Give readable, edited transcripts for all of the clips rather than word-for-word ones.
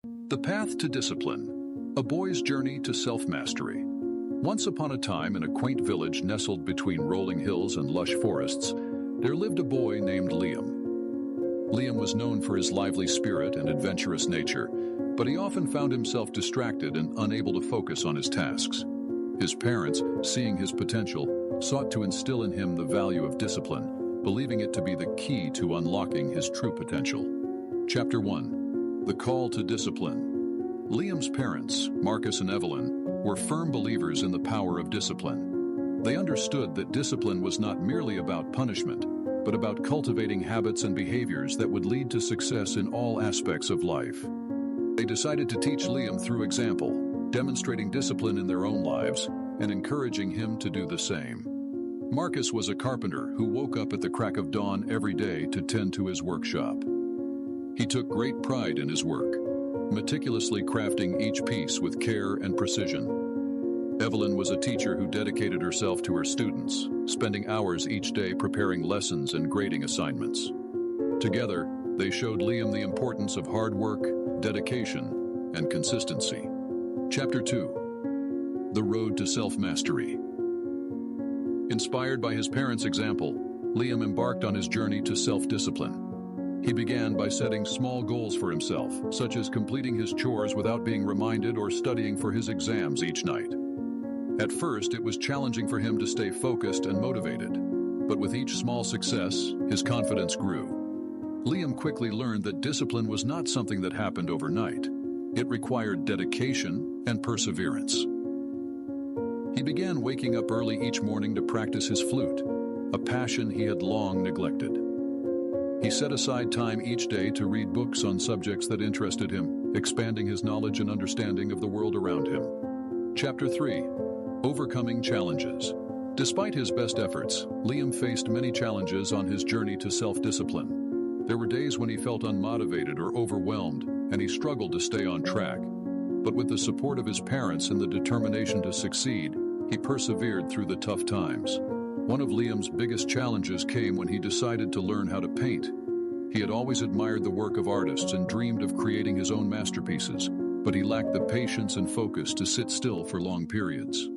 The Path to Discipline, a boy's journey to self-mastery. Once upon a time, in a quaint village nestled between rolling hills and lush forests, there lived a boy named Liam. Liam was known for his lively spirit and adventurous nature, but he often found himself distracted and unable to focus on his tasks. His parents, seeing his potential, sought to instill in him the value of discipline, believing it to be the key to unlocking his true potential. Chapter 1. The Call to Discipline. Liam's parents, Marcus and Evelyn, were firm believers in the power of discipline. They understood that discipline was not merely about punishment, but about cultivating habits and behaviors that would lead to success in all aspects of life. They decided to teach Liam through example, demonstrating discipline in their own lives and encouraging him to do the same. Marcus was a carpenter who woke up at the crack of dawn every day to tend to his workshop. He took great pride in his work, meticulously crafting each piece with care and precision. Evelyn was a teacher who dedicated herself to her students, spending hours each day preparing lessons and grading assignments. Together, they showed Liam the importance of hard work, dedication, and consistency. Chapter 2. The Road to Self-Mastery. Inspired by his parents' example, Liam embarked on his journey to self-discipline. He began by setting small goals for himself, such as completing his chores without being reminded or studying for his exams each night. At first, it was challenging for him to stay focused and motivated, but with each small success, his confidence grew. Liam quickly learned that discipline was not something that happened overnight. It required dedication and perseverance. He began waking up early each morning to practice his flute, a passion he had long neglected. He set aside time each day to read books on subjects that interested him, expanding his knowledge and understanding of the world around him. Chapter 3. Overcoming Challenges. Despite his best efforts, Liam faced many challenges on his journey to self-discipline. There were days when he felt unmotivated or overwhelmed, and he struggled to stay on track. But with the support of his parents and the determination to succeed, he persevered through the tough times. One of Liam's biggest challenges came when he decided to learn how to paint. He had always admired the work of artists and dreamed of creating his own masterpieces, but he lacked the patience and focus to sit still for long periods.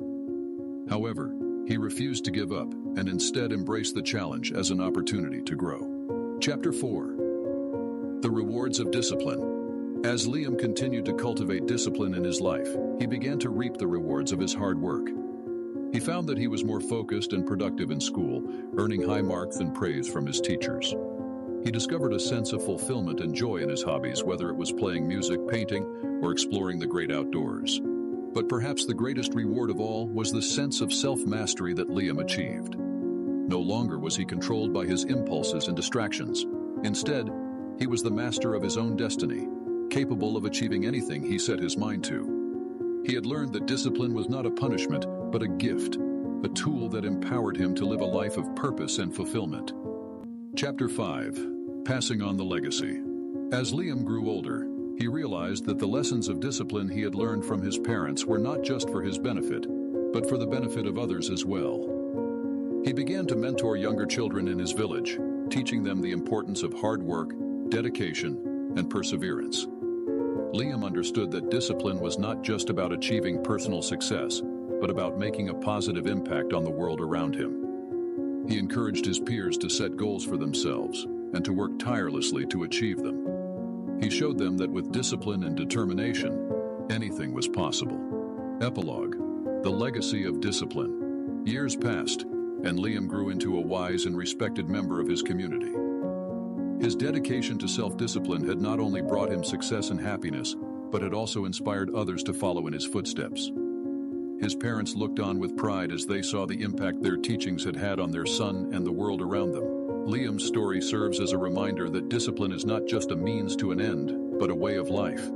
However, he refused to give up and instead embraced the challenge as an opportunity to grow. Chapter 4. The Rewards of Discipline. As Liam continued to cultivate discipline in his life, he began to reap the rewards of his hard work. He found that he was more focused and productive in school, earning high marks and praise from his teachers. He discovered a sense of fulfillment and joy in his hobbies, whether it was playing music, painting, or exploring the great outdoors. But perhaps the greatest reward of all was the sense of self-mastery that Liam achieved. No longer was he controlled by his impulses and distractions. Instead, he was the master of his own destiny, capable of achieving anything he set his mind to. He had learned that discipline was not a punishment, but a gift, a tool that empowered him to live a life of purpose and fulfillment. Chapter 5. Passing on the Legacy. As Liam grew older, he realized that the lessons of discipline he had learned from his parents were not just for his benefit, but for the benefit of others as well. He began to mentor younger children in his village, teaching them the importance of hard work, dedication, and perseverance. Liam understood that discipline was not just about achieving personal success, but about making a positive impact on the world around him. He encouraged his peers to set goals for themselves and to work tirelessly to achieve them. He showed them that with discipline and determination, anything was possible. Epilogue. The Legacy of Discipline. Years passed, and Liam grew into a wise and respected member of his community. His dedication to self-discipline had not only brought him success and happiness, but had also inspired others to follow in his footsteps. His parents looked on with pride as they saw the impact their teachings had had on their son and the world around them. Liam's story serves as a reminder that discipline is not just a means to an end, but a way of life.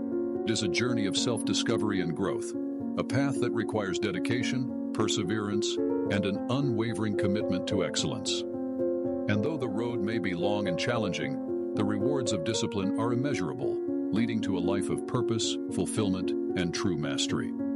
It is a journey of self-discovery and growth, a path that requires dedication, perseverance, and an unwavering commitment to excellence. And though the road may be long and challenging, the rewards of discipline are immeasurable, leading to a life of purpose, fulfillment, and true mastery.